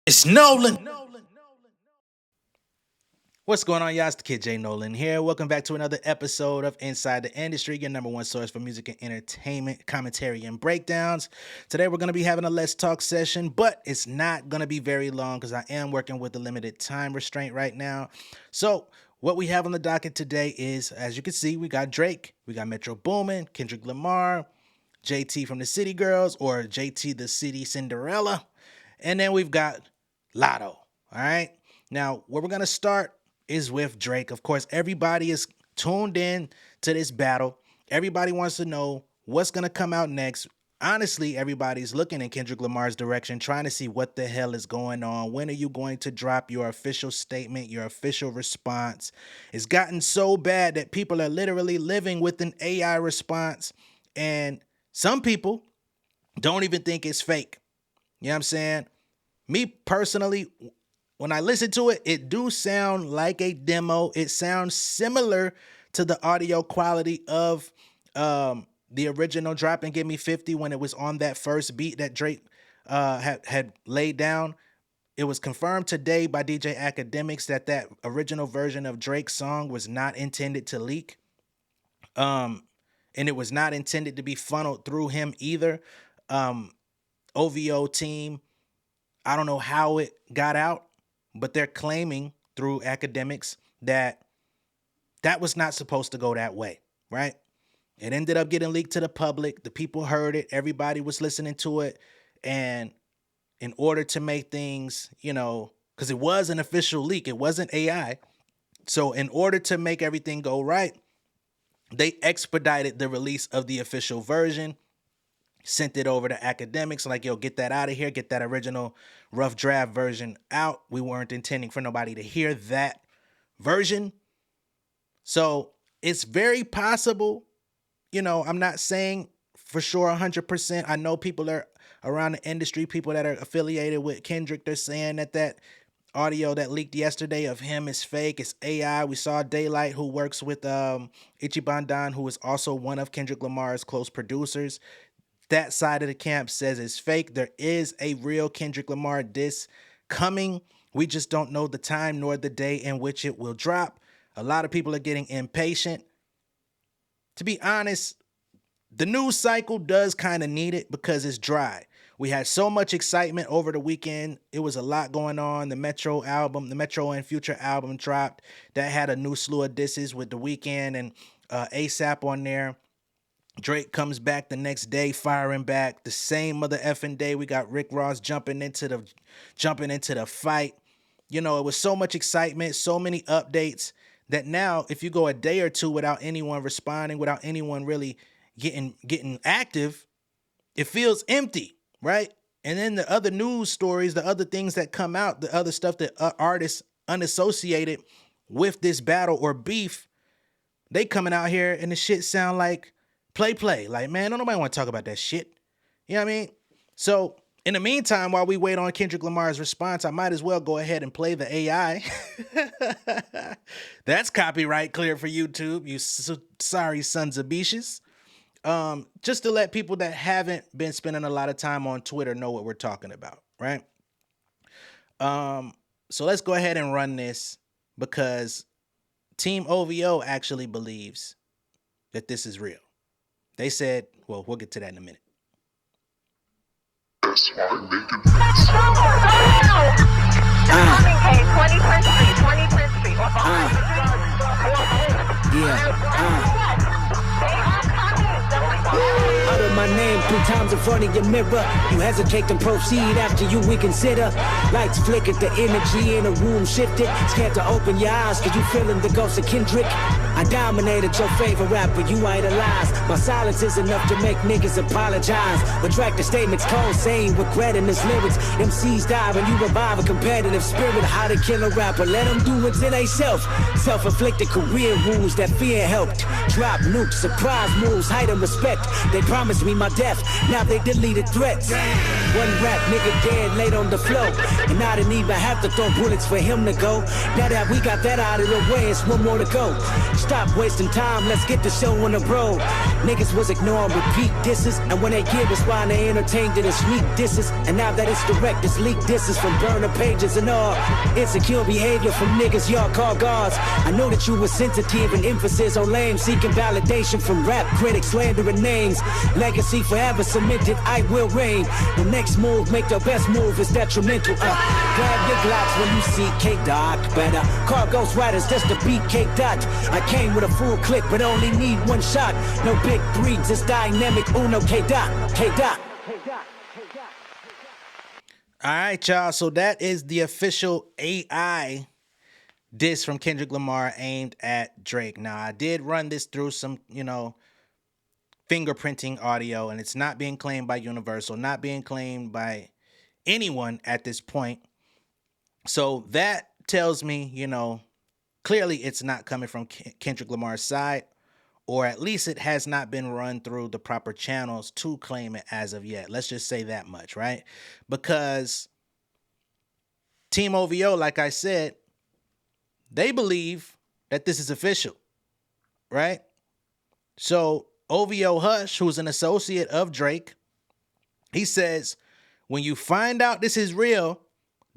It's Nolan. What's going on, y'all? It's the kid J Nolan here. Welcome back to another episode of Inside the Industry, your number one source for music and entertainment, commentary, and breakdowns. Today, we're going to be having a Let's Talk session, but it's not going to be very long because I am working with a limited time restraint right now. So, what we have on the docket today is, as you can see, we got Drake, we got Metro Boomin, Kendrick Lamar, JT from the City Girls, or JT the City Cinderella, and then we've got Latto. All right. Now, where we're going to start is with Drake. Of course, everybody is tuned in to this battle. Everybody wants to know what's going to come out next. Honestly, everybody's looking in Kendrick Lamar's direction, trying to see what the hell is going on. When are you going to drop your official statement, your official response? It's gotten so bad that people are literally living with an AI response, and some people don't even think it's fake. You know what I'm saying? Me personally, when I listen to it, it do sound like a demo. It sounds similar to the audio quality of the original Drop and Give Me 50 when it was on that first beat that Drake had laid down. It was confirmed today by DJ Academics that original version of Drake's song was not intended to leak. And it was not intended to be funneled through him either. OVO team, I don't know how it got out, but they're claiming through Academics that was not supposed to go that way, right? It ended up getting leaked to the public. The people heard it. Everybody was listening to it. And in order to make things, because it was an official leak, it wasn't AI. So in order to make everything go right, they expedited the release of the official version, sent it over to Academics, like, yo, get that out of here, get that original rough draft version out. We weren't intending for nobody to hear that version. So it's very possible, I'm not saying for sure 100%. I know people are around the industry, people that are affiliated with Kendrick, they're saying that audio that leaked yesterday of him is fake, it's AI. We saw Daylight, who works with Ichibandan, who is also one of Kendrick Lamar's close producers. That side of the camp says it's fake. There is a real Kendrick Lamar diss coming. We just don't know the time nor the day in which it will drop. A lot of people are getting impatient. To be honest, the news cycle does kind of need it because it's dry. We had so much excitement over the weekend. It was a lot going on. The Metro and Future album dropped. That had a new slew of disses with The Weeknd and ASAP on there. Drake comes back the next day, firing back. The same mother effing day, we got Rick Ross jumping into the fight. It was so much excitement, so many updates that now, if you go a day or two without anyone responding, without anyone really getting active, it feels empty, right? And then the other news stories, the other things that come out, the other stuff that artists unassociated with this battle or beef, they coming out here and the shit sound like play. Like, man, don't nobody want to talk about that shit. You know what I mean? So, in the meantime, while we wait on Kendrick Lamar's response, I might as well go ahead and play the AI. That's copyright clear for YouTube, you sorry sons of bitches. Just to let people that haven't been spending a lot of time on Twitter know what we're talking about, right? So let's go ahead and run this because Team OVO actually believes that this is real. They said, well, we'll get to that in a minute. Utter my name 3 times in front of your mirror. You hesitate to proceed after you reconsider. Lights flickered, the energy in the room shifted. Scared to open your eyes cause you feeling the ghost of Kendrick. I dominated your favorite rapper, you idolize. My silence is enough to make niggas apologize. Retract the statements cold, saying regretting his lyrics. MCs die when you revive a competitive spirit. How to kill a rapper, let them do it to they self. Self-inflicted career wounds that fear helped. Drop nukes, surprise moves, heighten respect. They promised me me my death. Now they deleted threats. One rap nigga dead, laid on the floor. And I didn't even have to throw bullets for him to go. Now that we got that out of the way, it's one more to go. Stop wasting time, let's get the show on the road. Niggas was ignoring repeat disses, and when they give us why they entertained it as sneak disses. And now that it's direct, it's leaked disses from burner pages and all. Insecure behavior from niggas y'all call gods. I know that you were sensitive and emphasis on lame, seeking validation from rap critics, slandering names. Legacy forever cemented, I will reign. The next move, make the best move is detrimental. Grab your glocks when you see K-Dot. Better car ghost riders just to beat K-Dot. I came with a full clip, but only need one shot. No big three, just dynamic Uno K-Dot. K-Dot. All right, y'all. So that is the official AI diss from Kendrick Lamar aimed at Drake. Now, I did run this through some, fingerprinting audio, and it's not being claimed by Universal, not being claimed by anyone at this point. So that tells me, clearly it's not coming from Kendrick Lamar's side, or at least it has not been run through the proper channels to claim it as of yet. Let's just say that much, right? Because Team OVO, like I said, they believe that this is official, right? So OVO Hush, who's an associate of Drake, he says, when you find out this is real,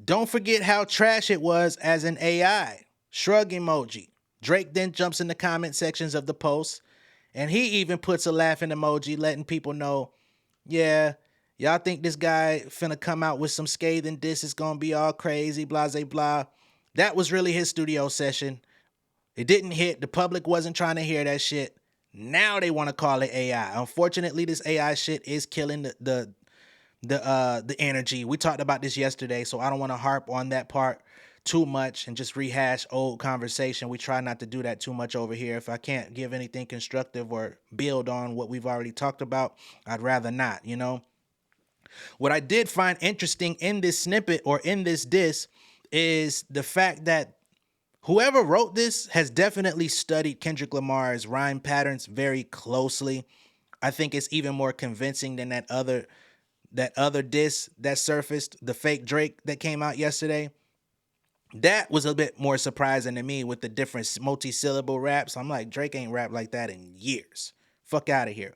don't forget how trash it was as an AI. Shrug emoji. Drake then jumps in the comment sections of the post, and he even puts a laughing emoji, letting people know, yeah, y'all think this guy finna come out with some scathing diss, it's gonna be all crazy, blah, blah, blah. That was really his studio session. It didn't hit. The public wasn't trying to hear that shit. Now they want to call it AI. Unfortunately, this AI shit is killing the energy. We talked about this yesterday, so I don't want to harp on that part too much and just rehash old conversation. We try not to do that too much over here. If I can't give anything constructive or build on what we've already talked about, I'd rather not, What I did find interesting in this snippet or in this diss is the fact that whoever wrote this has definitely studied Kendrick Lamar's rhyme patterns very closely. I think it's even more convincing than that other diss that surfaced, the fake Drake that came out yesterday. That was a bit more surprising to me with the different multi-syllable raps. I'm like, Drake ain't rapped like that in years. Fuck out of here.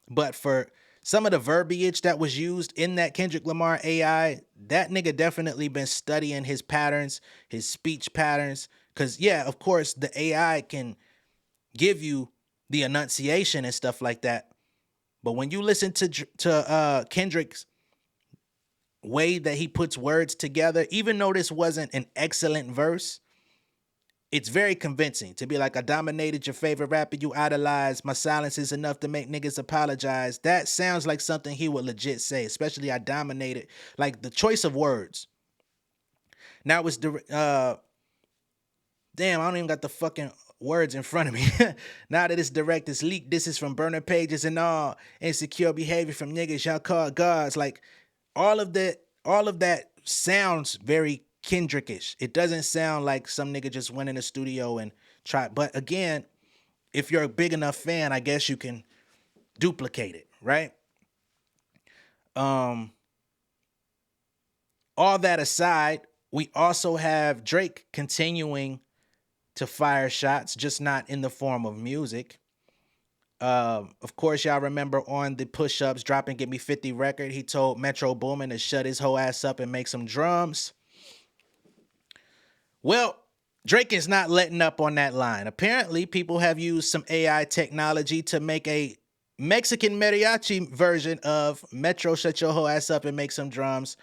But for some of the verbiage that was used in that Kendrick Lamar AI, that nigga definitely been studying his patterns, his speech patterns. Because, yeah, of course, the AI can give you the enunciation and stuff like that. But when you listen to Kendrick's way that he puts words together, even though this wasn't an excellent verse, it's very convincing to be like, I dominated your favorite rapper you idolize. My silence is enough to make niggas apologize. That sounds like something he would legit say, especially I dominated. Like the choice of words. Now it's damn, I don't even got the fucking words in front of me. Now that it's direct, it's leaked. This is from burner pages and all. Insecure behavior from niggas y'all call gods. Like all of that sounds very Kendrickish. It doesn't sound like some nigga just went in the studio and tried. But again, if you're a big enough fan, I guess you can duplicate it, right? All that aside, we also have Drake continuing to fire shots, just not in the form of music. Of course, y'all remember on the push-ups, dropping Get Me 50 record, he told Metro Boomin to shut his whole ass up and make some drums. Well, Drake is not letting up on that line. Apparently, people have used some AI technology to make a Mexican mariachi version of Metro Shut Your Whole Ass Up and Make Some Drums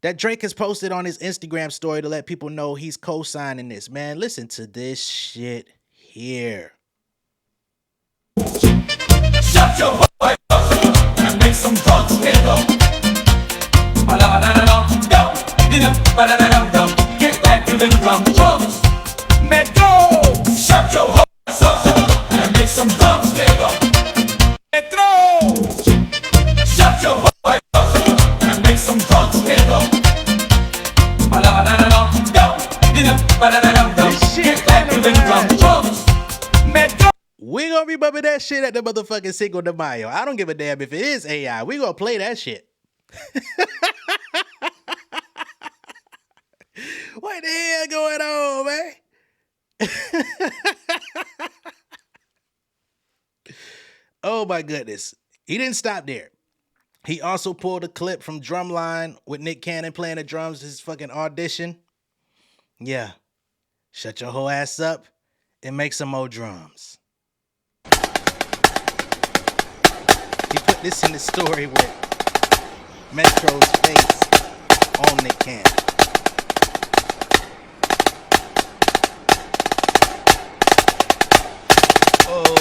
that Drake has posted on his Instagram story to let people know he's co-signing this. Man, listen to this shit here. Shut your whole ass up and make some drums, nigga. Get back to the drums. Metro, shut your whole ass up and make some drums, nigga. Metro, shut your whole ass up and make some drums, nigga. Get back to the drums. Metro. We gonna be bumping that shit at the motherfucking Cinco de Mayo. I don't give a damn if it is AI. We gonna play that shit. What the hell going on, man? Oh my goodness. He didn't stop there. He also pulled a clip from Drumline with Nick Cannon playing the drums, his fucking audition. Yeah. Shut your whole ass up and make some more drums. He put this in the story with Metro's face on Nick Cannon. Oh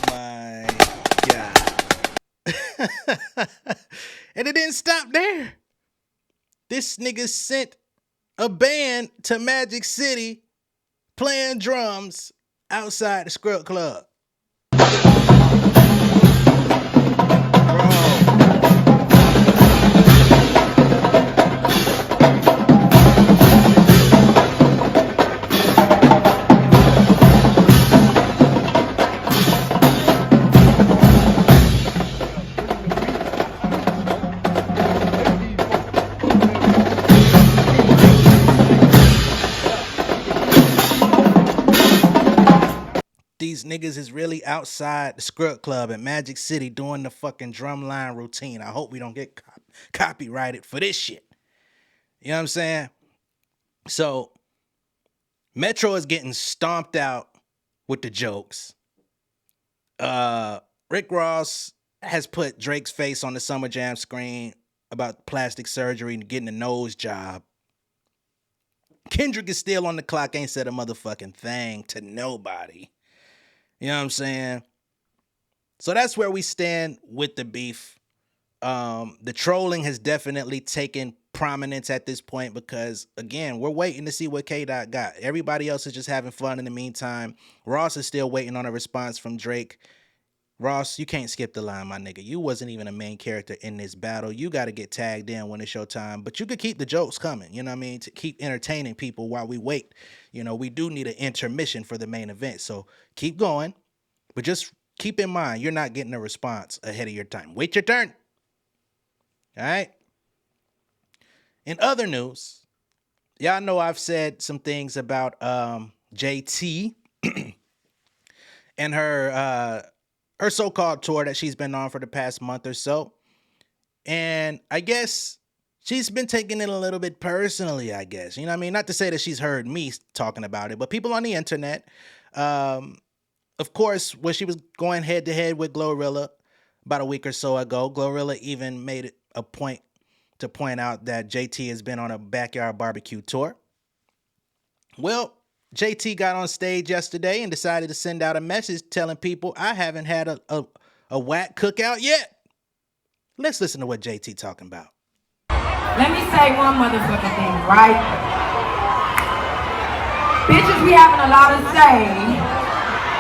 my God. And it didn't stop there. This nigga sent a band to Magic City playing drums outside the Scrub Club. These niggas is really outside the Scrub Club at Magic City doing the fucking drumline routine. I hope we don't get copyrighted for this shit. You know what I'm saying? So, Metro is getting stomped out with the jokes. Rick Ross has put Drake's face on the Summer Jam screen about plastic surgery and getting a nose job. Kendrick is still on the clock, ain't said a motherfucking thing to nobody. You know what I'm saying? So that's where we stand with the beef. The trolling has definitely taken prominence at this point because, again, we're waiting to see what K-Dot got. Everybody else is just having fun in the meantime. Ross is still waiting on a response from Drake. Ross, you can't skip the line, my nigga. You wasn't even a main character in this battle. You got to get tagged in when it's your time. But you could keep the jokes coming, you know what I mean, to keep entertaining people while we wait. You know, we do need an intermission for the main event. So keep going. But just keep in mind, you're not getting a response ahead of your time. Wait your turn. All right? In other news, y'all know I've said some things about JT and her so-called tour that she's been on for the past month or so. And I guess she's been taking it a little bit personally, I guess. You know what I mean? Not to say that she's heard me talking about it, but people on the internet, of course, when she was going head-to-head with Glorilla about a week or so ago, Glorilla even made it a point to point out that JT has been on a backyard barbecue tour. Well, JT got on stage yesterday and decided to send out a message telling people, I haven't had a whack cookout yet. Let's listen to what JT talking about. Let me say one motherfucking thing, right? Bitches, we having a lot to say,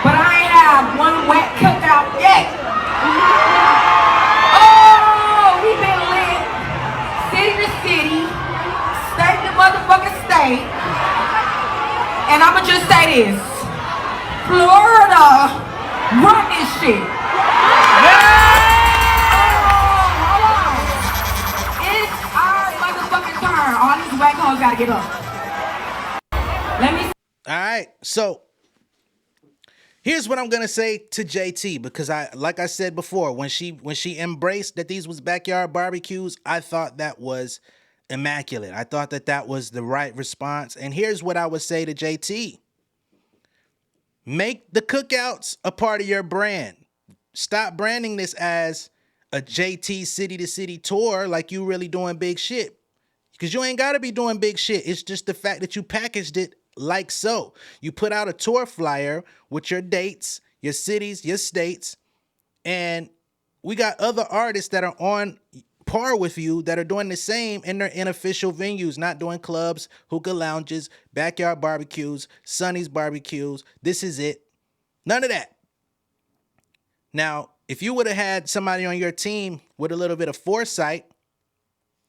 but I ain't have one whack cookout yet. Oh, we been lit, city to city, state to motherfucking state. And I'ma just say this, Florida, run this shit. Hold on. It's our motherfucking turn. All these whack hoes gotta get up. Let me. All right, so here's what I'm gonna say to JT, because like I said before, when she embraced that these was backyard barbecues, I thought that was immaculate. I thought that was the right response. And here's what I would say to JT. Make the cookouts a part of your brand. Stop branding this as a JT city to city tour like you really doing big shit. Because you ain't got to be doing big shit. It's just the fact that you packaged it like so. You put out a tour flyer with your dates, your cities, your states, and we got other artists that are on par with you that are doing the same in their unofficial venues, not doing clubs, hookah lounges, backyard barbecues, Sonny's barbecues. This is it. None of that. Now, if you would have had somebody on your team with a little bit of foresight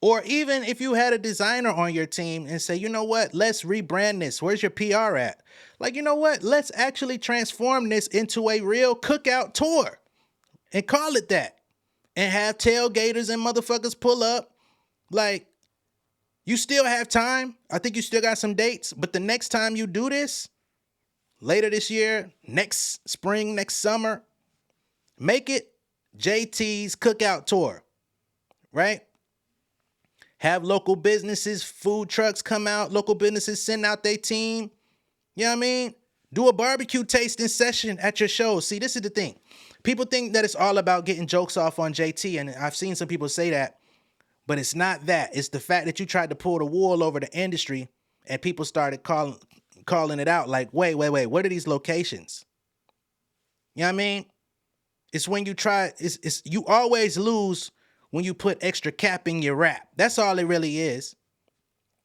Or even if you had a designer on your team and say, you know what, let's rebrand this. Where's your PR at? Like, you know what, let's actually transform this into a real cookout tour and call it that. And have tailgaters and motherfuckers pull up. Like, you still have time. I think you still got some dates. But the next time you do this, later this year, next spring, next summer, make it JT's cookout tour, right? Have local businesses, food trucks come out, local businesses send out their team. You know what I mean? Do a barbecue tasting session at your show. See, this is the thing. People think that it's all about getting jokes off on JT, and I've seen some people say that, but it's not that. It's the fact that you tried to pull the wool over the industry, and people started calling it out like, wait, what are these locations? You know what I mean? It's when you try, you always lose when you put extra cap in your rap. That's all it really is.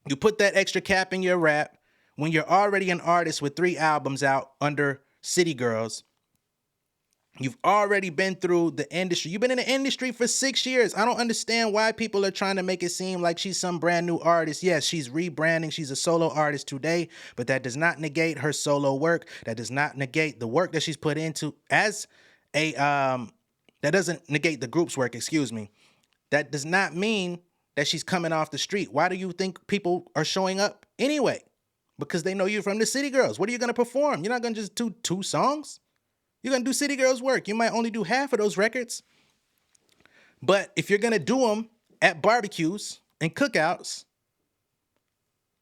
You put that extra cap in your rap when you're already an artist with 3 albums out under City Girls. You've already been through the industry. You've been in the industry for 6 years. I don't understand why people are trying to make it seem like she's some brand new artist. Yes, she's rebranding. She's a solo artist today, but that does not negate her solo work. That does not negate the work that she's put into as a, that doesn't negate the group's work, excuse me. That does not mean that she's coming off the street. Why do you think people are showing up anyway? Because they know you're from the City Girls. What are you going to perform? You're not going to just do 2 songs. You're going to do City Girls work. You might only do half of those records. But if you're going to do them at barbecues and cookouts,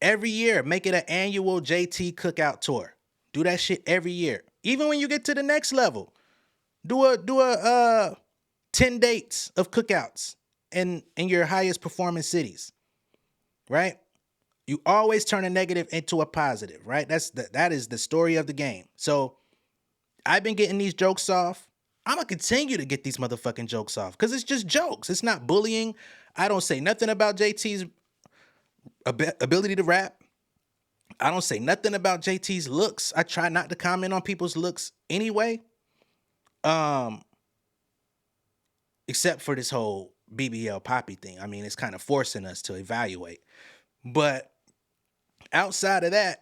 every year, make it an annual JT cookout tour. Do that shit every year. Even when you get to the next level, do a 10 dates of cookouts in your highest performing cities, right? You always turn a negative into a positive, right? That is the story of the game. So I've been getting these jokes off. I'm going to continue to get these motherfucking jokes off because it's just jokes. It's not bullying. I don't say nothing about JT's ability to rap. I don't say nothing about JT's looks. I try not to comment on people's looks anyway. Except for this whole BBL Poppy thing. I mean, it's kind of forcing us to evaluate. But outside of that,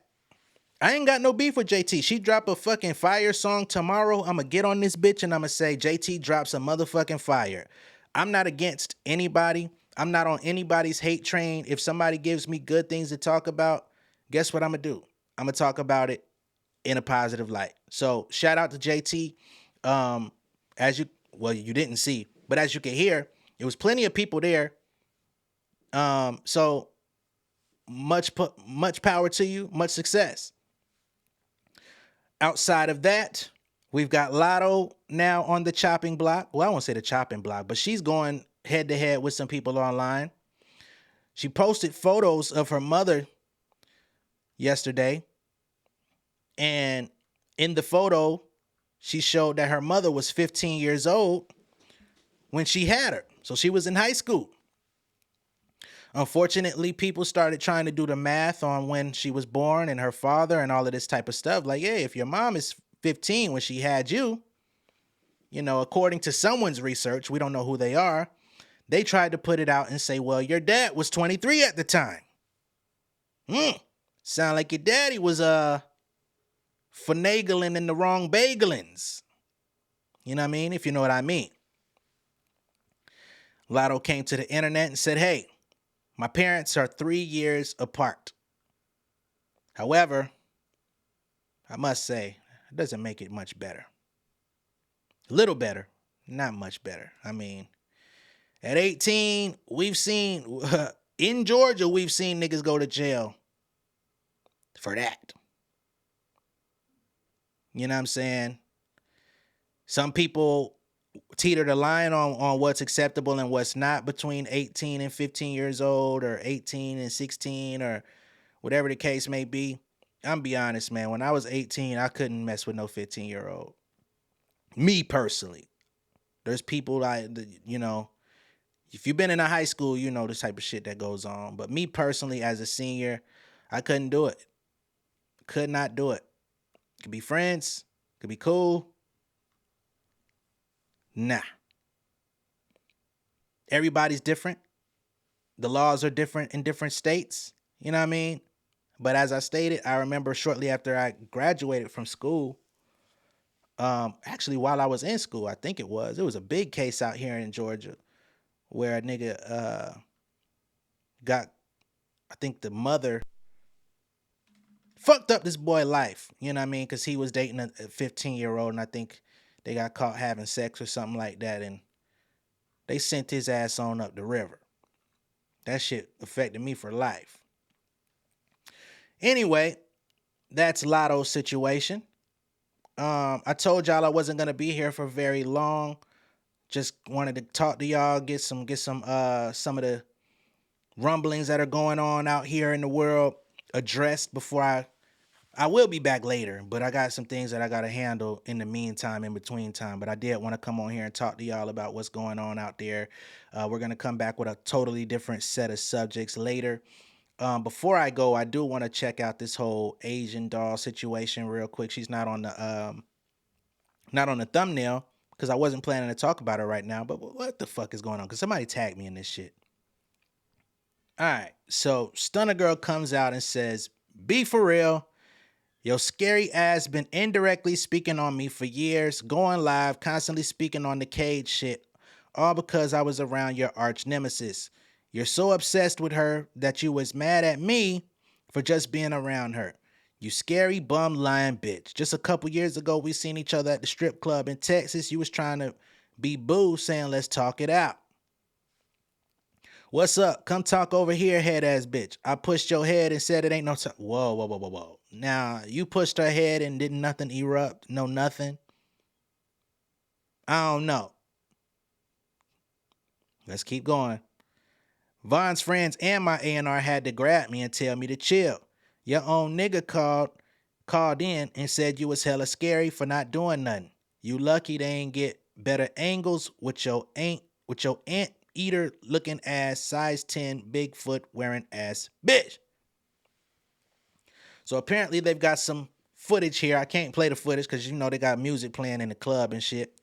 I ain't got no beef with JT. She drop a fucking fire song tomorrow. I'm going to get on this bitch and I'm going to say JT drops a motherfucking fire. I'm not against anybody. I'm not on anybody's hate train. If somebody gives me good things to talk about, guess what I'm going to do? I'm going to talk about it in a positive light. So shout out to JT. You didn't see, but as you can hear, there was plenty of people there. So much power to you, much success. Outside of that, we've got Latto now on the chopping block. Well, I won't say the chopping block, but she's going head to head with some people online. She posted photos of her mother yesterday. And in the photo, she showed that her mother was 15 years old when she had her. So she was in high school. Unfortunately, people started trying to do the math on when she was born and her father and all of this type of stuff. Like, yeah, if your mom is 15 when she had you, according to someone's research, we don't know who they are, they tried to put it out and say, well, your dad was 23 at the time. Sound like your daddy was finagling in the wrong bagelins. You know what I mean? If you know what I mean. Latto came to the internet and said, hey, my parents are 3 years apart. However, I must say, it doesn't make it much better. A little better, not much better. I mean, at 18, we've seen, in Georgia, we've seen niggas go to jail for that. You know what I'm saying? Some people teeter the line on what's acceptable and what's not between 18 and 15 years old or 18 and 16 or whatever the case may be. I'm be honest, man. When I was 18, I couldn't mess with no 15-year-old. Me personally. There's people if you've been in a high school, you know the type of shit that goes on. But me personally, as a senior, I couldn't do it. Could not do it. Could be friends. Could be cool. Nah. Everybody's different. the laws are different in different states. You know what I mean? But as I stated, I remember shortly after I graduated from school, actually while I was in school, I think it was a big case out here in Georgia where a nigga got, I think the mother fucked up this boy life, you know what I mean? Because he was dating a 15-year-old, and I think they got caught having sex or something like that, and they sent his ass on up the river. That shit affected me for life. Anyway, that's Latto's situation. I told y'all I wasn't gonna be here for very long. Just wanted to talk to y'all, get some of the rumblings that are going on out here in the world addressed before I will be back later, but I got some things that I got to handle in the meantime, in between time. But I did want to come on here and talk to y'all about what's going on out there. We're going to come back with a totally different set of subjects later. Before I go, I do want to check out this whole Asian doll situation real quick. She's not on the thumbnail because I wasn't planning to talk about her right now. But what the fuck is going on? Because somebody tagged me in this shit. All right, so Stunna Girl comes out and says, "Be for real. Your scary ass been indirectly speaking on me for years, going live, constantly speaking on the cage shit, all because I was around your arch nemesis. You're so obsessed with her that you was mad at me for just being around her. You scary bum lying bitch. Just a couple years ago, we seen each other at the strip club in Texas. You was trying to be boo, saying let's talk it out. What's up? Come talk over here, head ass bitch. I pushed your head and said it ain't no time. Whoa. Now, you pushed her head and didn't nothing erupt? No nothing? I don't know. Let's keep going. Von's friends and my A&R had to grab me and tell me to chill. Your own nigga called in and said you was hella scary for not doing nothing. You lucky they ain't get better angles with your ant eater looking ass, size 10, Bigfoot wearing ass bitch." So apparently they've got some footage here. I can't play the footage because you know they got music playing in the club and shit.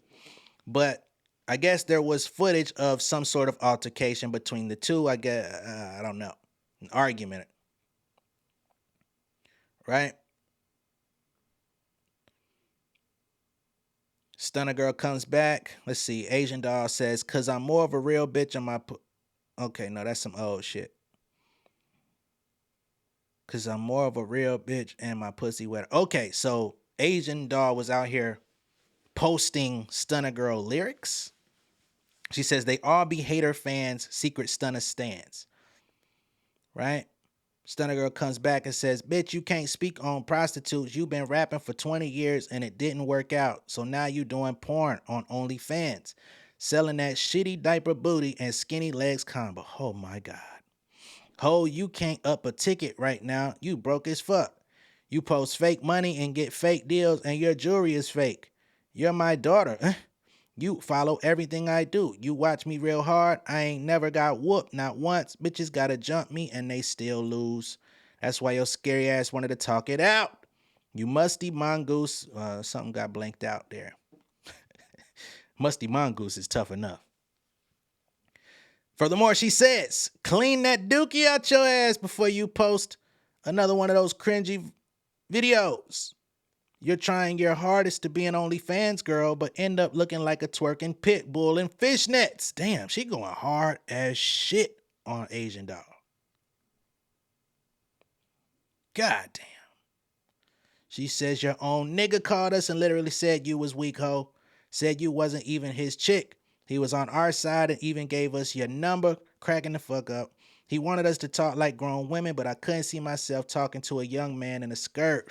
But I guess there was footage of some sort of altercation between the two. I guess, I don't know. An argument. Right? Stunna Girl comes back. Let's see. Asian doll says, "Cause I'm more of a real bitch on my okay, no, that's some old shit. Cause I'm more of a real bitch and my pussy wetter." Okay, so Asian doll was out here posting Stunna Girl lyrics. She says they all be hater fans, secret Stunna stans. Right? Stunna Girl comes back and says, "Bitch, you can't speak on prostitutes. You been rapping for 20 years and it didn't work out. So now you doing porn on OnlyFans. Selling that shitty diaper booty and skinny legs combo." Oh my God. "Ho, you can't up a ticket right now. You broke as fuck. You post fake money and get fake deals and your jewelry is fake. You're my daughter. You follow everything I do. You watch me real hard. I ain't never got whooped, not once. Bitches gotta jump me and they still lose. That's why your scary ass wanted to talk it out. You musty mongoose." Something got blanked out there. Musty mongoose is tough enough. Furthermore, she says, "Clean that dookie out your ass before you post another one of those cringy videos. You're trying your hardest to be an OnlyFans girl, but end up looking like a twerking pit bull in fishnets." Damn, she going hard as shit on Asian doll. God damn. She says your own nigga called us and literally said you was weak, ho. Said you wasn't even his chick. He was on our side and even gave us your number, cracking the fuck up. He wanted us to talk like grown women, but I couldn't see myself talking to a young man in a skirt.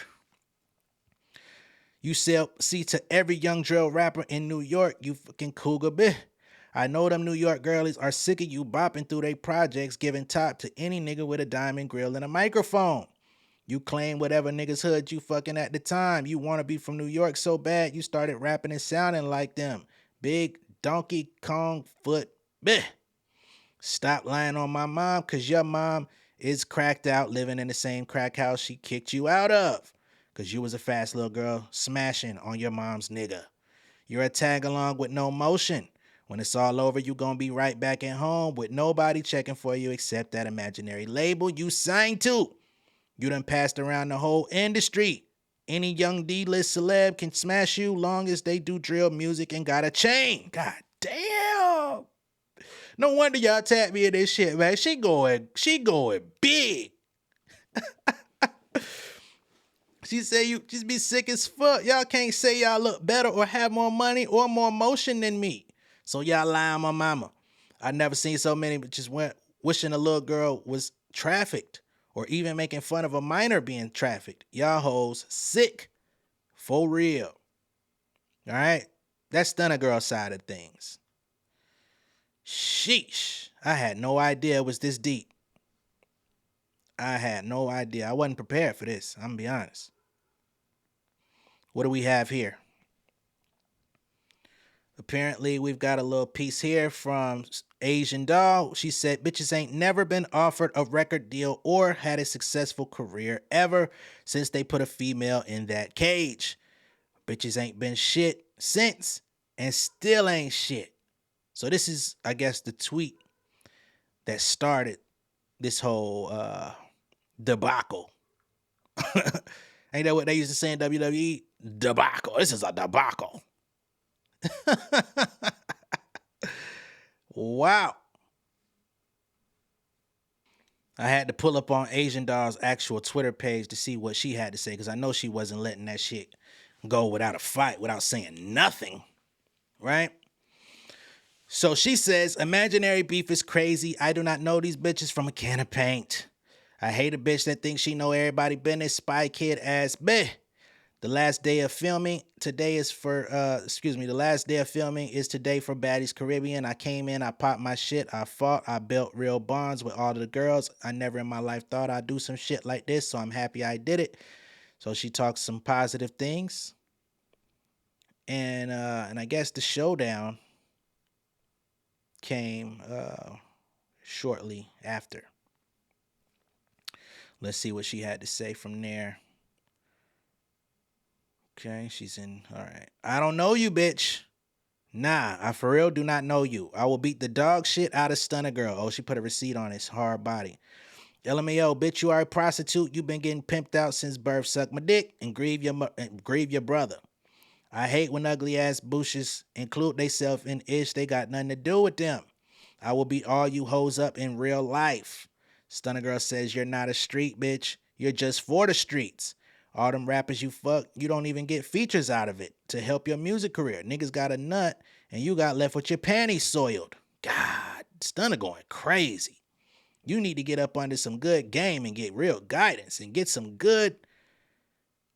You see to every young drill rapper in New York, you fucking cougar bitch. I know them New York girlies are sick of you bopping through their projects, giving top to any nigga with a diamond grill and a microphone. You claim whatever niggas hood you fucking at the time. You want to be from New York so bad, you started rapping and sounding like them. Big Donkey Kong foot bleh. Stop lying on my mom, cause your mom is cracked out living in the same crack house she kicked you out of. Cause you was a fast little girl smashing on your mom's nigga. You're a tag along with no motion. When it's all over, you gonna be right back at home with nobody checking for you except that imaginary label you signed to. You done passed around the whole industry. Any young D-list celeb can smash you long as they do drill music and got a chain. God damn. No wonder y'all tap me in this shit, man. She going big. She say you just be sick as fuck. Y'all can't say y'all look better or have more money or more motion than me. So y'all lie on my mama. I never seen so many just went wishing a little girl was trafficked or even making fun of a minor being trafficked. Y'all hoes sick. For real. All right? That's Stunna girl side of things. Sheesh. I had no idea it was this deep. I had no idea. I wasn't prepared for this. I'm gonna be honest. What do we have here? Apparently, we've got a little piece here from Asian Doll. She said, bitches ain't never been offered a record deal or had a successful career ever since they put a female in that cage. Bitches ain't been shit since and still ain't shit. So this is, I guess, the tweet that started this whole debacle. Ain't that what they used to say in WWE? Debacle. This is a debacle. Wow. I had to pull up on Asian Doll's actual Twitter page to see what she had to say, because I know she wasn't letting that shit go without a fight, without saying nothing. Right? So she says, imaginary beef is crazy. I do not know these bitches from a can of paint. I hate a bitch that thinks she know everybody business. Spy Kid ass bitch. The last day of filming today is for, the last day of filming is today for Baddies Caribbean. I came in, I popped my shit, I fought, I built real bonds with all of the girls. I never in my life thought I'd do some shit like this, so I'm happy I did it. So she talks some positive things. And I guess the showdown came shortly after. Let's see what she had to say from there. Okay, she's in. All right. I don't know you, bitch. Nah, I for real do not know you. I will beat the dog shit out of Stunna girl. Oh, she put a receipt on his hard body. LMAO, bitch, you are a prostitute. You been getting pimped out since birth. Suck my dick and grieve your brother. I hate when ugly ass bushes include theyself in ish. They got nothing to do with them. I will beat all you hoes up in real life. Stunna girl says you're not a street bitch. You're just for the streets. All them rappers you fuck, you don't even get features out of it to help your music career. Niggas got a nut and you got left with your panties soiled. God, Stunna going crazy. You need to get up under some good game and get real guidance and get some good,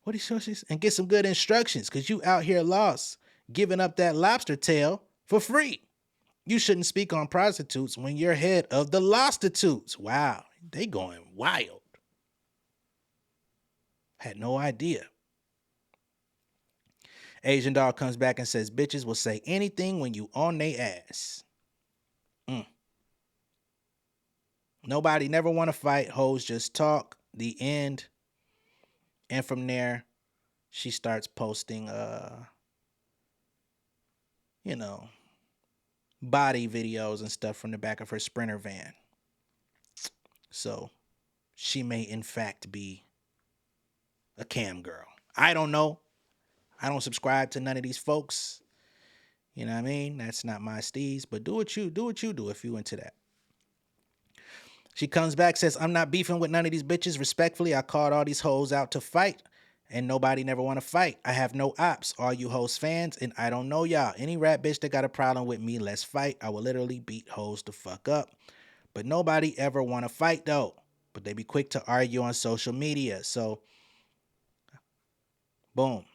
and get some good instructions, because you out here lost, giving up that lobster tail for free. You shouldn't speak on prostitutes when you're head of the lostitutes. Wow, they going wild. Had no idea. Asian Dog comes back and says, bitches will say anything when you on they ass. Nobody never want to fight. Hoes just talk. The end. And from there, she starts posting, body videos and stuff from the back of her Sprinter van. So she may in fact be a cam girl. I don't know. I don't subscribe to none of these folks. You know what I mean? That's not my steez, but do what you do if you into that. She comes back, says, I'm not beefing with none of these bitches. Respectfully, I called all these hoes out to fight, and nobody never want to fight. I have no ops. All you hoes fans, and I don't know y'all. Any rap bitch that got a problem with me, let's fight. I will literally beat hoes the fuck up. But nobody ever want to fight, though. But they be quick to argue on social media. So, boom.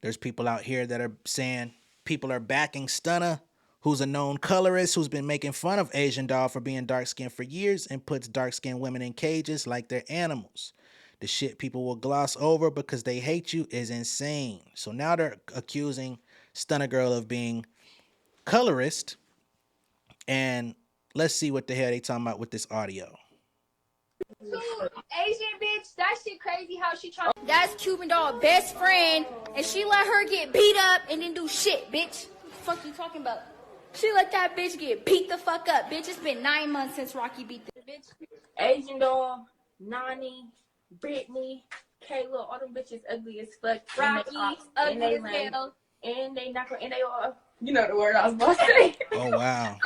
There's people out here that are saying people are backing Stunna, who's a known colorist, who's been making fun of Asian Doll for being dark-skinned for years and puts dark-skinned women in cages like they're animals. The shit people will gloss over because they hate you is insane. So now they're accusing Stunna Girl of being colorist. And let's see what the hell they talking about with this audio. Asian bitch, that shit crazy how she trying. That's Cuban dog best friend, and she let her get beat up and then do shit, bitch. What the fuck you talking about? She let that bitch get beat the fuck up, bitch. It's been 9 months since Rocky beat the bitch. Asian doll, Nani, Brittany, Kayla, all them bitches ugly as fuck. Rocky, ugly as hell. And they not gonna, and they all, you know the word I was about to say. Oh, wow.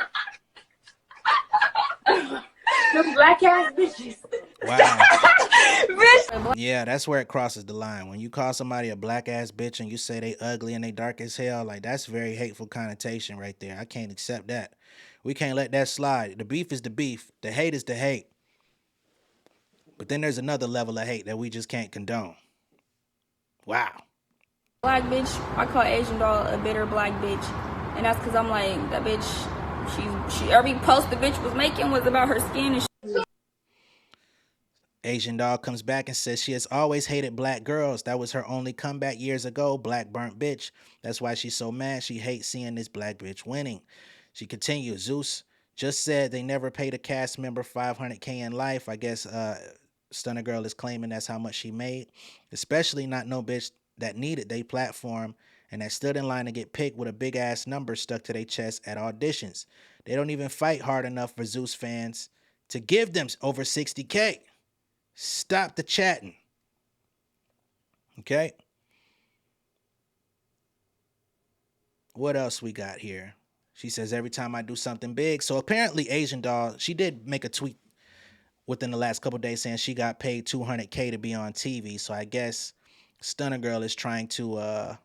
Them black ass bitches. Wow. Bitch. Yeah, that's where it crosses the line. When you call somebody a black ass bitch and you say they ugly and they dark as hell, like that's very hateful connotation right there. I can't accept that. We can't let that slide. The beef is the beef. The hate is the hate. But then there's another level of hate that we just can't condone. Wow. Black bitch, I call Asian doll a bitter black bitch. And that's because I'm like, that bitch, she every post the bitch was making was about her skin and shit. Asian doll comes back and says she has always hated black girls. That was her only comeback years ago. Black burnt bitch. That's why she's so mad. She hates seeing this black bitch winning. She continues. Zeus just said they never paid a cast member $500K in life. I guess Stunna Girl is claiming that's how much she made. Especially not no bitch that needed their platform and that stood in line to get picked with a big ass number stuck to their chest at auditions. They don't even fight hard enough for Zeus fans to give them over 60K. Stop the chatting. Okay. What else we got here? She says every time I do something big. So apparently Asian doll, she did make a tweet within the last couple of days saying she got paid $200K to be on TV. So I guess Stunna Girl is trying to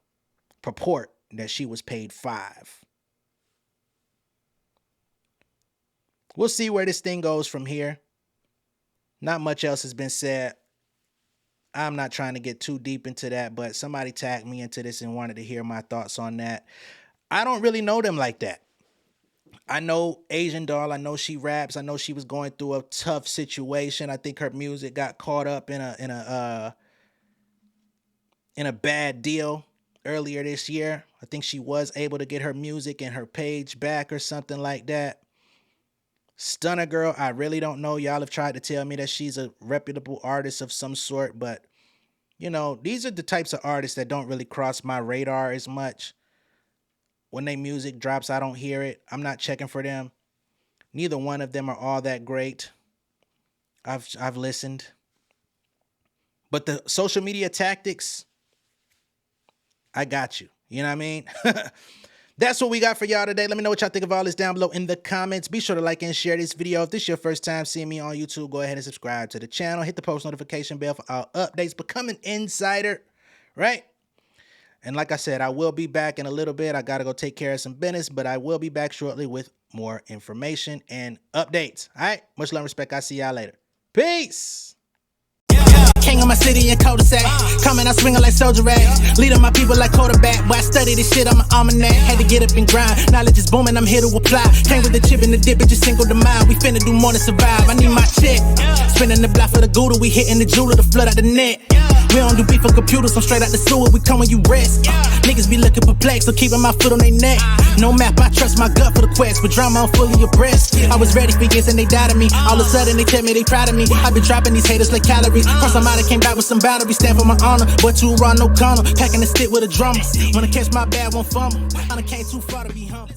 purport that she was paid $5. We'll see where this thing goes from here. Not much else has been said. I'm not trying to get too deep into that, but somebody tagged me into this and wanted to hear my thoughts on that. I don't really know them like that. I know Asian doll. I know she raps. I know she was going through a tough situation. I think her music got caught up in a bad deal earlier this year. I think she was able to get her music and her page back or something like that. Stunna Girl, I really don't know. Y'all have tried to tell me that she's a reputable artist of some sort, but, you know, these are the types of artists that don't really cross my radar as much. When they music drops, I don't hear it. I'm not checking for them. Neither one of them are all that great. I've listened. But the social media tactics, I got you. You know what I mean? That's what we got for y'all today. Let me know what y'all think of all this down below in the comments. Be sure to like and share this video. If this is your first time seeing me on YouTube, go ahead and subscribe to the channel. Hit the post notification bell for all updates. Become an insider, right? And like I said, I will be back in a little bit. I got to go take care of some business, but I will be back shortly with more information and updates. All right? Much love and respect. I'll see y'all later. Peace. King of my city and cul-de-sac. Coming out swinging like soldier rag. Leading my people like quarterback. Boy, I study this shit, I'm an almanac. Had to get up and grind. Knowledge is booming, I'm here to apply. Came with the chip and the dip, it just single the mind. We finna do more than survive. I need my check. Spinning the block for the gouda. We hitting the jeweler to flood out the net. We don't do beef for computers, I'm straight out the sewer. We come when you rest. Niggas be looking perplexed, so keeping my foot on their neck. No map, I trust my gut for the quest. With drama, I'm fully abreast. I was ready for years and they doubted me. All of a sudden they tell me they proud of me. I been dropping these haters like calories. Cross them out, I came back with some boundaries. Stand for my honor, but too raw, no corner. Packing the stick with a drummer. Wanna catch my bad, won't fumble. I done came too far to be humble.